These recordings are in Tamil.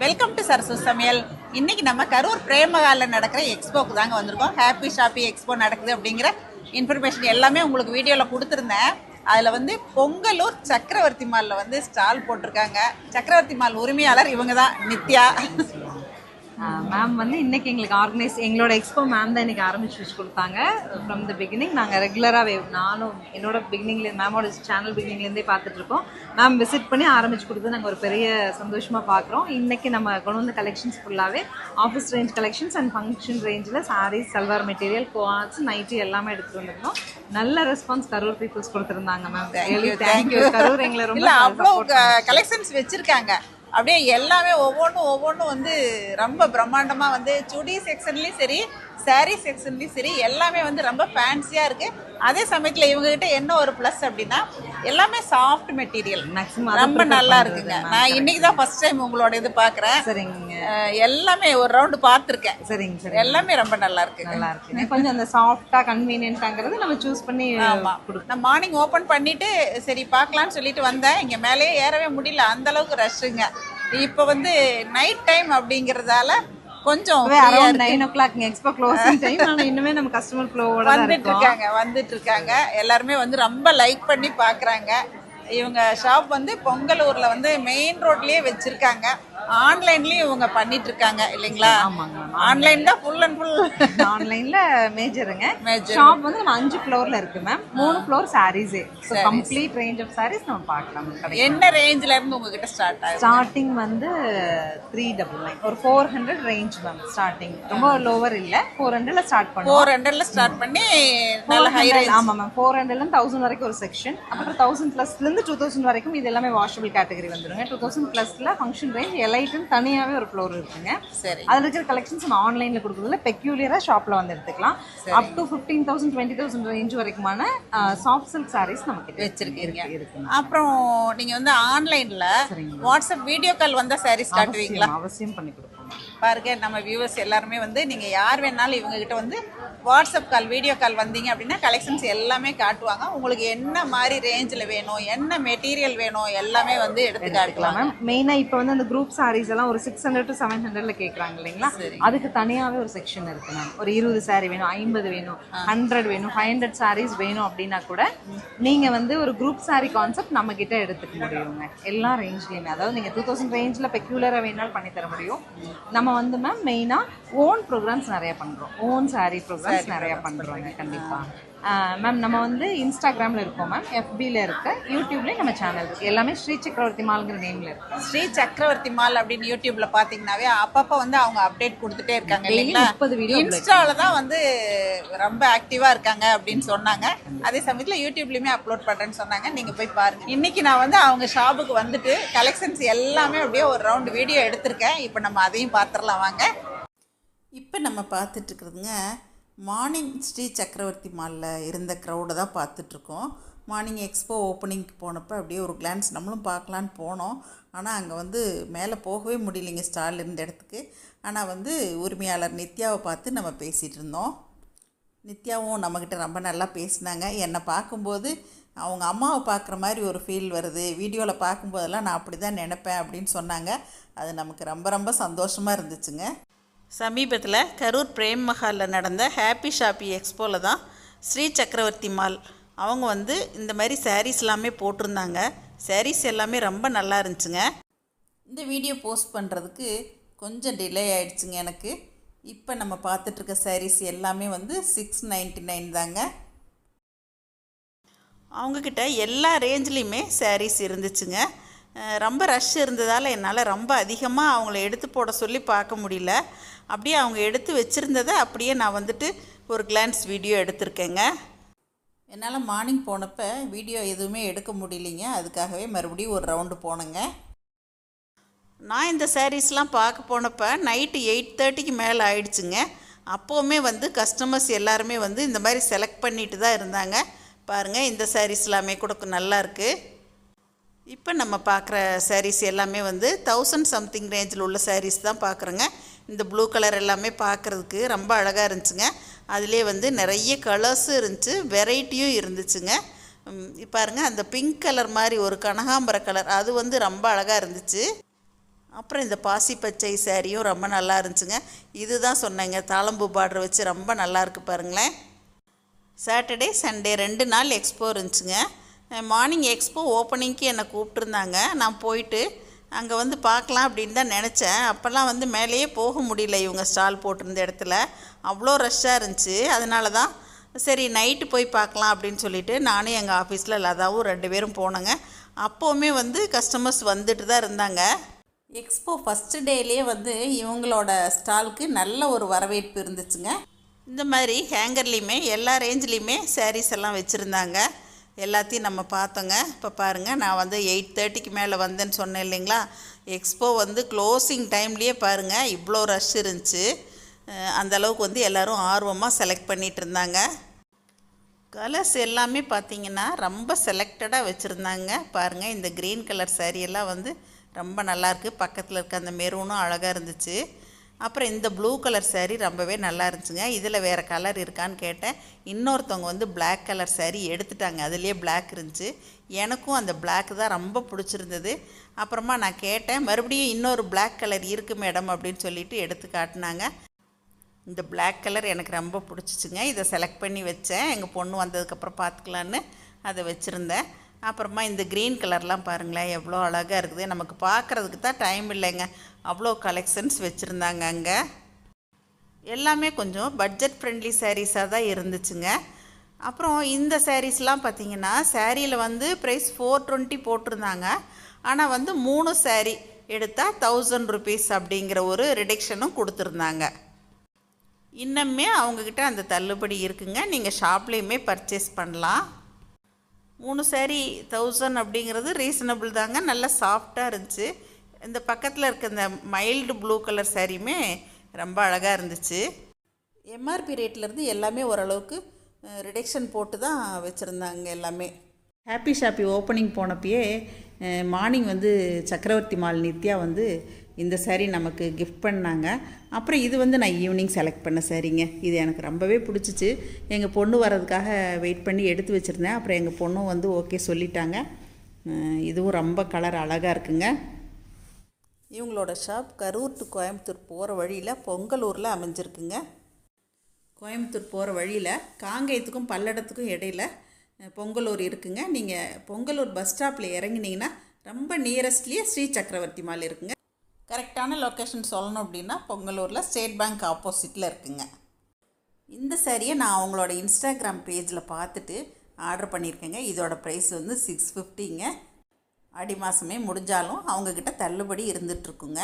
வெல்கம் டு சரசு சமையல். இன்னைக்கு நம்ம கரூர் பிரேமகாலில் நடக்கிற எக்ஸ்போக்கு தாங்க வந்திருக்கோம். ஹாப்பி ஷாப்பி எக்ஸ்போ நடக்குது அப்படிங்கிற இன்ஃபர்மேஷன் எல்லாமே உங்களுக்கு வீடியோவில் கொடுத்துருந்தேன். அதில் வந்து பொங்கலூர் சக்கரவர்த்தி மாலில் வந்து ஸ்டால் போட்டிருக்காங்க. சக்கரவர்த்தி மால் உரிமையாளர் இவங்க தான், நித்யா மேம். வந்து இன்னைக்கு எங்களுக்கு எங்களோட எக்ஸ்போ மேம் தான் இன்னைக்கு ஆரம்பிச்சு வச்சு கொடுத்தாங்க. ஃப்ரம் த பிகினிங் நாங்கள் ரெகுலராகவே நானும் என்னோட பிகினிங்லேருந்து மேமோட சேனல் பிகினிங்லேருந்தே பார்த்துட்டு இருக்கோம். மேம் விசிட் பண்ணி ஆரம்பிச்சு கொடுத்து நாங்கள் ஒரு பெரிய சந்தோஷமாக பார்க்குறோம். இன்னைக்கு நம்ம கொண்டு வந்த கலெக்ஷன்ஸ் ஃபுல்லாகவே office range collections and function ரேஞ்சில் சாரீஸ், சல்வார் மெட்டீரியல், கோஆட்ஸ், நைட்டி எல்லாமே எடுத்துகிட்டு வந்திருந்தோம். நல்ல ரெஸ்பான்ஸ் கரூர் பீப்புள்ஸ் கொடுத்துருந்தாங்க மேம். தேங்க்யூ. கரூர் எங்களை ரொம்ப அவ்வளோ கலெக்ஷன்ஸ் வச்சுருக்காங்க. அப்படியே எல்லாமே ஒவ்வொன்றும் வந்து ரொம்ப பிரம்மாண்டமாக வந்து சுடி செக்ஷன்லேயும் சரி, சாரீ செக்ஷன்லேயும் சரி, எல்லாமே வந்து ரொம்ப ஃபேன்சியாக இருக்குது. அதே சமயத்தில் இவங்ககிட்ட என்ன ஒரு ப்ளஸ் அப்படின்னா எல்லாமே சாஃப்ட் மெட்டீரியல், மேக்ஸிமம் ரொம்ப நல்லா இருக்குங்க. நான் இன்னைக்கு தான் ஃபர்ஸ்ட் டைம் உங்களோட இது பார்க்குறேன். சரிங்க. எல்லாமே ஒரு ரவுண்டு பார்த்துருக்கேன். சரிங்க சரி. எல்லாமே ரொம்ப நல்லா இருக்கு. நல்லா இருக்கு. கொஞ்சம் அந்த சாஃப்டாக கன்வீனியன்ட்டாங்கிறது நம்ம சூஸ் பண்ணி. ஆமாம், நான் மார்னிங் ஓப்பன் பண்ணிவிட்டு சரி பார்க்கலான்னு சொல்லிட்டு வந்தேன். இங்கே மேலேயே ஏறவே முடியல, அந்தளவுக்கு ரஷ்ஷுங்க. இப்போ வந்து நைட் டைம் அப்படிங்கிறதால கொஞ்சம் 9 o'clock எக்ஸ்போ க்ளோசிங் டைம். ஆனால் இன்னுமே நம்ம கஸ்டமர் ஃப்ளோவோட வந்துட்டு இருக்காங்க. எல்லாருமே வந்து ரொம்ப லைக் பண்ணி பார்க்குறாங்க. இவங்க ஷாப் வந்து பொங்கலூரில் வந்து மெயின் ரோட்லேயே வச்சுருக்காங்க. ஆன்லைன்லேயும் இவங்க பண்ணிட்டு இருக்காங்க இல்லைங்களா? ஆமாங்க. ஆன்லைன் தான் ஃபுல் அண்ட் ஃபுல். ஆன்லைனில் மேஜருங்க. ஷாப் வந்து நம்ம 5 ஃப்ளோரில் இருக்குது மேம். 3 ஃப்ளோர் சாரீஸே. So complete range of saris நம்ம பார்க்கலாம். என்ன ரேஞ்சில் இருந்து உங்ககிட்ட ஸ்டார்ட் ஆகும்? ஸ்டார்டிங் வந்து 399, ஒரு 400 ரேஞ்ச் மேம் ஸ்டார்டிங். ரொம்ப லோவர் இல்லை, 400ல ஸ்டார்ட் பண்ணுவோம். 400ல ஸ்டார்ட் பண்ணி நல்ல ஹை ரேஞ்ச். ஆமாம் மேம். 400லேருந்து 1000 வரைக்கும் ஒரு செக்ஷன். அப்புறம் 1000 +லேருந்து 2000 வரைக்கும் இது எல்லாமே வாஷபிள் கேட்டகரி வந்துருங்க. 2000 +ல ஃபங்க்ஷன் ரேஞ்ச் எலைட்னு தனியாகவே ஒரு ஃப்ளோர் இருக்குங்க. சரி. அதில் இருக்கிற கலெக்ஷன்ஸ் நம்ம ஆன்லைனில் கொடுக்குறதுல பெக்யூலியராக ஷாப்பில் வந்து எடுத்துக்கலாம். அப் டு 15,000 20,000 ரேஞ்ச் வரைக்குமான சாஃப்ட் சில்க் சாரீஸ் நமக்கு வச்சிருக்கீங்க. அப்புறம் நீங்கள் வந்து ஆன்லைனில் வாட்ஸ்அப் வீடியோ கால் வந்தால் சாரீஸ் காட்டுவீங்களா? அவசியம் பண்ணி கொடுப்போம். பாருங்க, நம்ம வியூவர்ஸ் எல்லாருமே வந்து நீங்கள் யார் வேணாலும் இவங்ககிட்ட வந்து வாட்ஸ்அப் கால், வீடியோ கால் வந்தீங்க அப்படின்னா கலெக்ஷன்ஸ் எல்லாமே காட்டுவாங்க. உங்களுக்கு என்ன மாதிரி ரேஞ்சில் வேணும், என்ன மெட்டீரியல் வேணும், எல்லாமே வந்து எடுத்து காட்டுக்கலாம் மேம். மெயினாக இப்போ வந்து அந்த குரூப் சாரீஸ் எல்லாம் ஒரு 600 to 700ல கேட்குறாங்க இல்லைங்களா? அதுக்கு தனியாகவே ஒரு செக்ஷன் இருக்கு மேம். ஒரு 20 சாரீ வேணும், 50 வேணும், 100 வேணும், 500 சாரீஸ் வேணும் அப்படின்னா கூட நீங்கள் வந்து ஒரு குரூப் சாரீ கான்செப்ட் நம்ம கிட்ட எடுத்துக்க முடியுங்க. எல்லா ரேஞ்ச்லையுமே, அதாவது நீங்கள் 2000 ரேஞ்சில் பெக்யூலராக வேணாலும் பண்ணி தர முடியும். நம்ம வந்து மேம் மெயினாக ஓன் ப்ரோக்ராம்ஸ் நிறைய பண்ணுறோம். ஓன் சாரீ ப்ரோக்ராம்ஸ் நிறையா பண்ணுறோங்க. கண்டிப்பாக மேம். நம்ம வந்து இன்ஸ்டாகிராமில் இருக்கோம் மேம், FBல இருக்கு, யூடியூப்லேயும் நம்ம சேனல் இருக்குது. எல்லாமே ஸ்ரீ சக்கரவர்த்தி மால்ங்கிற நேமில் இருக்குது. ஸ்ரீ சக்கரவர்த்தி மால் அப்படின்னு யூடியூப்ல பார்த்தீங்கன்னாவே அப்பப்போ வந்து அவங்க அப்டேட் கொடுத்துட்டே இருக்காங்க இல்லைங்களா? 30 வீடியோ. இன்ஸ்டாவில் தான் வந்து ரொம்ப ஆக்டிவாக இருக்காங்க அப்படின்னு சொன்னாங்க. அதே சமயத்தில் யூடியூப்லேயுமே அப்லோட் பண்ணுறேன்னு சொன்னாங்க. நீங்கள் போய் பாருங்கள். இன்றைக்கி நான் வந்து அவங்க ஷாப்புக்கு வந்துட்டு கலெக்ஷன்ஸ் எல்லாமே அப்படியே ஒரு ரவுண்டு வீடியோ எடுத்திருக்கேன். இப்போ நம்ம அதையும் பார்த்துடலாம் வாங்க. இப்போ நம்ம பார்த்துட்ருக்குறதுங்க மார்னிங் ஸ்ரீ சக்கரவர்த்தி மாலில் இருந்த க்ரௌடை தான் பார்த்துட்ருக்கோம். மார்னிங் எக்ஸ்போ ஓப்பனிங்க்கு போனப்போ அப்படியே ஒரு கிளான்ஸ் நம்மளும் பார்க்கலான்னு போனோம். ஆனால் அங்கே வந்து மேலே போகவே முடியலைங்க, ஸ்டால் இருந்த இடத்துக்கு. ஆனால் வந்து உரிமையாளர் நித்யாவை பார்த்து நம்ம பேசிகிட்டு இருந்தோம். நித்யாவும் நம்மக்கிட்ட ரொம்ப நல்லா பேசினாங்க. என்னை பார்க்கும்போது அவங்க அம்மாவை பார்க்குற மாதிரி ஒரு ஃபீல் வருது, வீடியோவில் பார்க்கும்போதெல்லாம் நான் அப்படி தான் நினைப்பேன் அப்படின்னு சொன்னாங்க. அது நமக்கு ரொம்ப ரொம்ப சந்தோஷமாக இருந்துச்சுங்க. சமீபத்தில் கரூர் பிரேம் மஹாலில் நடந்த ஹாப்பி ஷாப்பி எக்ஸ்போவில் தான் ஸ்ரீ சக்கரவர்த்தி மால் அவங்க வந்து இந்த மாதிரி சாரீஸ் எல்லாமே போட்டிருந்தாங்க. சாரீஸ் எல்லாமே ரொம்ப நல்லா இருந்துச்சுங்க. இந்த வீடியோ போஸ்ட் பண்ணுறதுக்கு கொஞ்சம் டிலே ஆகிடுச்சுங்க எனக்கு. இப்போ நம்ம பார்த்துட்ருக்க சாரீஸ் எல்லாமே வந்து 699 தாங்க. அவங்கக்கிட்ட எல்லா ரேஞ்ச்லேயுமே சாரீஸ் இருந்துச்சுங்க. ரொம்ப ரஷ் இருந்ததால் என்னால் ரொம்ப அதிகமாக அவங்கள எடுத்து போட சொல்லி பார்க்க முடியல. அப்படியே அவங்க எடுத்து வச்சுருந்ததை அப்படியே நான் வந்துட்டு ஒரு கிளான்ஸ் வீடியோ எடுத்திருக்கேங்க. என்னால் மார்னிங் போனப்போ வீடியோ எதுவுமே எடுக்க முடியலைங்க. அதுக்காகவே மறுபடியும் ஒரு ரவுண்டு போனேங்க. நான் இந்த சாரீஸ்லாம் பார்க்க போனப்போ நைட்டு 8:30க்கு மேலே ஆயிடுச்சுங்க. அப்போவுமே வந்து கஸ்டமர்ஸ் எல்லாருமே வந்து இந்த மாதிரி செலக்ட் பண்ணிட்டு தான் இருந்தாங்க. பாருங்கள், இந்த சாரீஸ் எல்லாமே கூட நல்லா இருக்குது. இப்போ நம்ம பார்க்குற சாரீஸ் எல்லாமே வந்து 1000 சம்திங் ரேஞ்சில் உள்ள சாரீஸ் தான் பார்க்குறோங்க. இந்த ப்ளூ கலர் எல்லாமே பார்க்குறதுக்கு ரொம்ப அழகாக இருந்துச்சுங்க. அதிலே வந்து நிறைய கலர்ஸும் இருந்துச்சு, வெரைட்டியும் இருந்துச்சுங்க. பாருங்கள், அந்த பிங்க் கலர் மாதிரி ஒரு கனகாம்பர கலர், அது வந்து ரொம்ப அழகாக இருந்துச்சு. அப்புறம் இந்த பாசி பச்சை சாரியும் ரொம்ப நல்லா இருந்துச்சுங்க. இதுதான் சொன்னேங்க, தாளம்பூ பார்டர் வச்சு ரொம்ப நல்லா இருக்கு பாருங்களேன். சாட்டர்டே சண்டே 2 நாள் எக்ஸ்போ இருந்துச்சுங்க. மார்னிங் எக்ஸ்போ ஓப்பனிங்க்கு என்னை கூப்பிட்டுருந்தாங்க. நான் போயிட்டு அங்கே வந்து பார்க்கலாம் அப்படின்னு தான் நினச்சேன். அப்போல்லாம் வந்து மேலேயே போக முடியல, இவங்க ஸ்டால் போட்டிருந்த இடத்துல அவ்வளோ ரஷ்ஷாக இருந்துச்சு. அதனால தான் சரி நைட்டு போய் பார்க்கலாம் அப்படின்னு சொல்லிட்டு நானும் எங்கள் ஆஃபீஸில் லதாவும் 2 பேரும் போனோங்க. அப்போவுமே வந்து கஸ்டமர்ஸ் வந்துட்டு தான் இருந்தாங்க. எக்ஸ்போ ஃபஸ்ட்டு டேலேயே வந்து இவங்களோட ஸ்டாலுக்கு நல்ல ஒரு வரவேற்பு இருந்துச்சுங்க. இந்த மாதிரி ஹேங்கர்லேயுமே எல்லா ரேஞ்ச்லேயுமே சாரீஸ் எல்லாம் வச்சுருந்தாங்க. எல்லாத்தையும் நம்ம பார்த்தோங்க. இப்போ பாருங்கள், நான் வந்து 8:30க்கு மேலே வந்தேன்னு சொன்னேன் இல்லைங்களா. எக்ஸ்போ வந்து க்ளோசிங் டைம்லேயே பாருங்கள் இவ்வளோ ரஷ் இருந்துச்சு. அந்தளவுக்கு வந்து எல்லோரும் ஆர்வமாக செலக்ட் பண்ணிகிட்டு இருந்தாங்க. கலர்ஸ் எல்லாமே பார்த்திங்கன்னா ரொம்ப செலக்டடாக வச்சுருந்தாங்க. பாருங்கள், இந்த க்ரீன் கலர் சாரியெல்லாம் வந்து ரொம்ப நல்லாயிருக்கு. பக்கத்தில் இருக்க அந்த மெரூனும் அழகாக இருந்துச்சு. அப்புறம் இந்த ப்ளூ கலர் சாரீ ரொம்பவே நல்லா இருந்துச்சுங்க. இதில் வேறு கலர் இருக்கான்னு கேட்டேன். இன்னொருத்தவங்க வந்து பிளாக் கலர் சாரீ எடுத்துட்டாங்க, அதுலேயே பிளாக் இருந்துச்சு. எனக்கும் அந்த பிளாக் தான் ரொம்ப பிடிச்சிருந்தது. அப்புறமா நான் கேட்டேன், மறுபடியும் இன்னொரு பிளாக் கலர் இருக்குது மேடம் அப்படின்னு சொல்லிட்டு எடுத்து காட்டினாங்க. இந்த பிளாக் கலர் எனக்கு ரொம்ப பிடிச்சிச்சுங்க. இதை செலக்ட் பண்ணி வச்சேன். எங்கள் பொண்ணு வந்ததுக்கப்புறம் பார்த்துக்கலான்னு அதை வச்சுருந்தேன். அப்புறமா இந்த க்ரீன் கலர்லாம் பாருங்களேன் எவ்வளோ அழகாக இருக்குது. நமக்கு பார்க்குறதுக்கு தான் டைம் இல்லைங்க, அவ்வளோ கலெக்ஷன்ஸ் வச்சுருந்தாங்க அங்கே. எல்லாமே கொஞ்சம் பட்ஜெட் ஃப்ரெண்ட்லி சாரீஸாக தான் இருந்துச்சுங்க. அப்புறம் இந்த சாரீஸ்லாம் பார்த்திங்கன்னா சாரியில் வந்து ப்ரைஸ் 420 போட்டிருந்தாங்க. ஆனால் வந்து 3 சாரீ எடுத்தால் 1000 rupees அப்படிங்கிற ஒரு ரிடக்ஷனும் கொடுத்துருந்தாங்க. இன்னுமே அவங்கக்கிட்ட அந்த தள்ளுபடி இருக்குங்க. நீங்கள் ஷாப்லேயுமே பர்ச்சேஸ் பண்ணலாம். 3 சாரீ 1000 அப்படிங்கிறது ரீசனபிள் தாங்க. நல்லா சாஃப்டாக இருந்துச்சு. இந்த பக்கத்தில் இருக்க இந்த மைல்டு ப்ளூ கலர் சாரியுமே ரொம்ப அழகாக இருந்துச்சு. எம்ஆர்பி ரேட்லேருந்து எல்லாமே ஓரளவுக்கு ரிடக்ஷன் போட்டு தான் வச்சுருந்தாங்க எல்லாமே. ஹாப்பி ஷாப்பி ஓப்பனிங் போனப்பயே மார்னிங் வந்து சக்கரவர்த்தி மால் நித்யா வந்து இந்த சாரீ நமக்கு கிஃப்ட் பண்ணாங்க. அப்புறம் இது வந்து நான் ஈவினிங் செலக்ட் பண்ண சாரீங்க. இது எனக்கு ரொம்பவே பிடிச்சிச்சு. எங்கள் பொண்ணு வர்றதுக்காக வெயிட் பண்ணி எடுத்து வச்சுருந்தேன். அப்புறம் எங்கள் பொண்ணும் வந்து ஓகே சொல்லிட்டாங்க. இதுவும் ரொம்ப கலர் அழகாக இருக்குங்க. இவங்களோட ஷாப் கரூர் டு கோயம்புத்தூர் போகிற வழியில் பொங்கலூரில் அமைஞ்சிருக்குங்க. கோயம்புத்தூர் போகிற வழியில் காங்கேயத்துக்கும் பல்லடத்துக்கும் இடையில் பொங்கலூர் இருக்குங்க. நீங்கள் பொங்கலூர் பஸ் ஸ்டாப்பில் இறங்கினீங்கன்னா ரொம்ப நியரஸ்ட்லேயே ஸ்ரீ சக்கரவர்த்தி மால் இருக்குங்க. கரெக்டான லொக்கேஷன் சொல்லணும் அப்படின்னா பொங்கலூரில் ஸ்டேட் பேங்க் ஆப்போசிட்டில் இருக்குங்க. இந்த சாரியை நான் அவங்களோட இன்ஸ்டாகிராம் பேஜில் பார்த்துட்டு ஆர்டர் பண்ணியிருக்கேங்க. இதோட ப்ரைஸ் வந்து 650ங்க. ஆடி மாதமே முடிஞ்சாலும் அவங்கக்கிட்ட தள்ளுபடி இருந்துகிட்ருக்குங்க.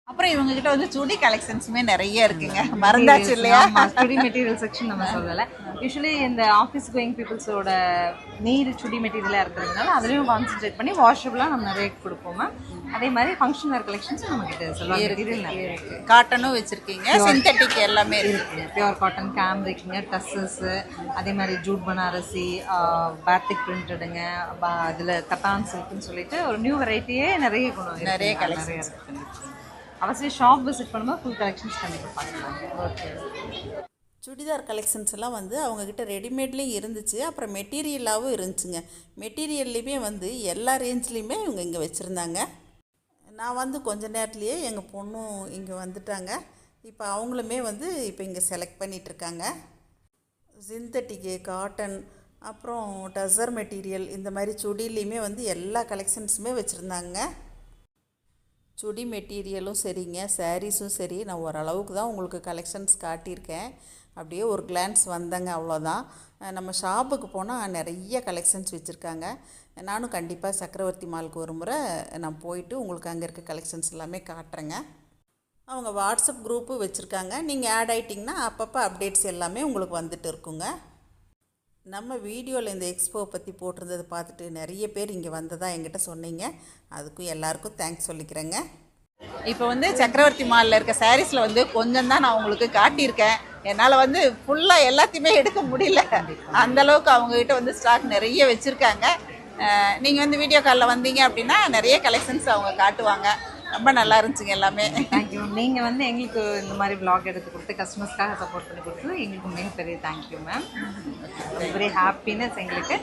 அப்புறம் இவங்ககிட்ட வந்து சுடி கலெக்ஷன்ஸுமே நிறைய இருக்குங்க. மறந்தாச்சு இல்லையா? சுடி மெட்டீரியல் செக்ஷன் நம்ம சொல்லலை. யூஸ்வலி இந்த ஆஃபீஸ் கோயிங் பீப்புள்ஸோட நீர் சுடி மெட்டீரியலாக இருக்கிறதுனால அதுலேயும் கான்சென்ட்ரேட் பண்ணி வாஷபிளாக நம்ம நிறைய கொடுப்போம். அதே மாதிரி ஃபங்க்ஷன் வேர் கலெக்ஷன்ஸ் நம்மகிட்ட சொல்லுவாங்க. மெட்டீரியல் நிறைய இருக்குது. காட்டனும் வச்சுருக்கீங்க, சிந்தட்டிக் எல்லாமே இருக்குங்க. பியூர் காட்டன் கேம்ரிக்குங்க, டஸ்ஸஸ்ஸு, அதே மாதிரி ஜூட் பனாரசி, பேத்திக் பிரிண்டடுங்க, அதில் கட்டான் சில்க்குன்னு சொல்லிட்டு ஒரு நியூ வெரைட்டியே நிறைய நிறைய கலெக்ஷன்ஸ் இருக்குது. அவசியம் ஷாப் விசிட் பண்ணும்போது ஃபுல் கலெக்ஷன்ஸ் கண்டிப்பாக பார்க்கலாங்க. ஓகே. சுடிதார் கலெக்ஷன்ஸ் எல்லாம் வந்து அவங்கக்கிட்ட ரெடிமேட்லேயும் இருந்துச்சு. அப்புறம் மெட்டீரியலாகவும் இருந்துச்சுங்க. மெட்டீரியல்லையுமே வந்து எல்லா ரேஞ்ச்லேயுமே இவங்க இங்கே வச்சுருந்தாங்க. நான் வந்து கொஞ்ச நேரத்துலேயே எங்கள் பொண்ணும் இங்கே வந்துட்டாங்க. இப்போ அவங்களுமே வந்து இப்போ இங்கே செலக்ட் பண்ணிகிட்ருக்காங்க. சிந்தட்டிக்கு, காட்டன், அப்புறம் டசர் மெட்டீரியல், இந்த மாதிரி சுடிலையுமே வந்து எல்லா கலெக்ஷன்ஸுமே வச்சுருந்தாங்க. சுடி மெட்டீரியலும் சரிங்க, சாரீஸும் சரி. நான் ஓரளவுக்கு தான் உங்களுக்கு கலெக்ஷன்ஸ் காட்டியிருக்கேன். அப்படியே ஒரு கிளான்ஸ் வந்தேங்க, அவ்வளோதான். நம்ம ஷாப்புக்கு போனால் நிறைய கலெக்ஷன்ஸ் வச்சுருக்காங்க. நானும் கண்டிப்பாக சக்கரவர்த்தி மாலுக்கு ஒரு முறை நான் போயிட்டு உங்களுக்கு அங்கே இருக்க கலெக்ஷன்ஸ் எல்லாமே காட்டுறேங்க. அவங்க வாட்ஸ்அப் குரூப்பு வச்சுருக்காங்க. நீங்கள் ஆட் ஆகிட்டிங்கன்னா அப்பப்போ அப்டேட்ஸ் எல்லாமே உங்களுக்கு வந்துட்டு இருக்குங்க. நம்ம வீடியோவில் இந்த எக்ஸ்போ பற்றி போட்டிருந்ததை பார்த்துட்டு நிறைய பேர் இங்கே வந்ததாக என்கிட்ட சொன்னீங்க. அதுக்கும் எல்லாருக்கும் தேங்க்ஸ் சொல்லிக்கிறேங்க. இப்போ வந்து சக்கரவர்த்தி மாலில் இருக்க சாரீஸில் வந்து கொஞ்சம் தான் நான் உங்களுக்கு காட்டியிருக்கேன். என்னால் வந்து ஃபுல்லாக எல்லாத்தையுமே எடுக்க முடியல. அந்தளவுக்கு அவங்ககிட்ட வந்து ஸ்டாக் நிறைய வச்சுருக்காங்க. நீங்கள் வந்து வீடியோ காலில் வந்தீங்க அப்படின்னா நிறைய கலெக்ஷன்ஸ் அவங்க காட்டுவாங்க. ரொம்ப நல்லா இருந்துச்சுங்க எல்லாமே. தேங்க்யூ. நீங்கள் வந்து எங்களுக்கு இந்த மாதிரி vlog எடுத்து கொடுத்து கஸ்டமர்ஸ்க்காக சப்போர்ட் பண்ணி கொடுத்தது எங்களுக்கு மிகப்பெரிய தேங்க்யூ மேம். வெரி ஹாப்பினஸ் எங்களுக்கு.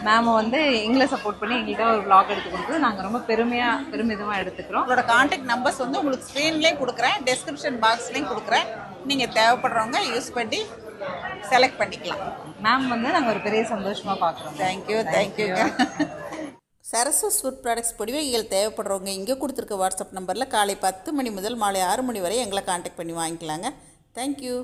மேம் வந்து எங்களை சப்போர்ட் பண்ணி எங்களுக்காக ஒரு vlog எடுத்து கொடுத்தது நாங்கள் ரொம்ப பெருமிதமாக எடுத்துக்கிறோம். உங்களோட காண்டாக்ட் நம்பர்ஸ் வந்து உங்களுக்கு ஸ்க்ரீன்லேயும் கொடுக்குறேன், டெஸ்கிரிப்ஷன் பாக்ஸ்லேயும் கொடுக்குறேன். நீங்கள் தேவைப்படுறவங்க யூஸ் பண்ணி செலக்ட் பண்ணிக்கலாம். மேம் வந்து நாங்கள் ஒரு பெரிய சந்தோஷமாக பார்க்குறோம். தேங்க்யூ. சரஸ்வஸ் ஃபுட் ப்ராடக்ட்ஸ் பொடிவகைகள் தேவைப்படுறவங்க இங்கே கொடுத்துருக்க வாட்ஸ்அப் நம்பரில் காலை 10 மணி முதல் மாலை 6 மணி வரை எங்களை காண்டாக்ட் பண்ணி வாங்கிக்கலாங்க. தேங்க்யூ.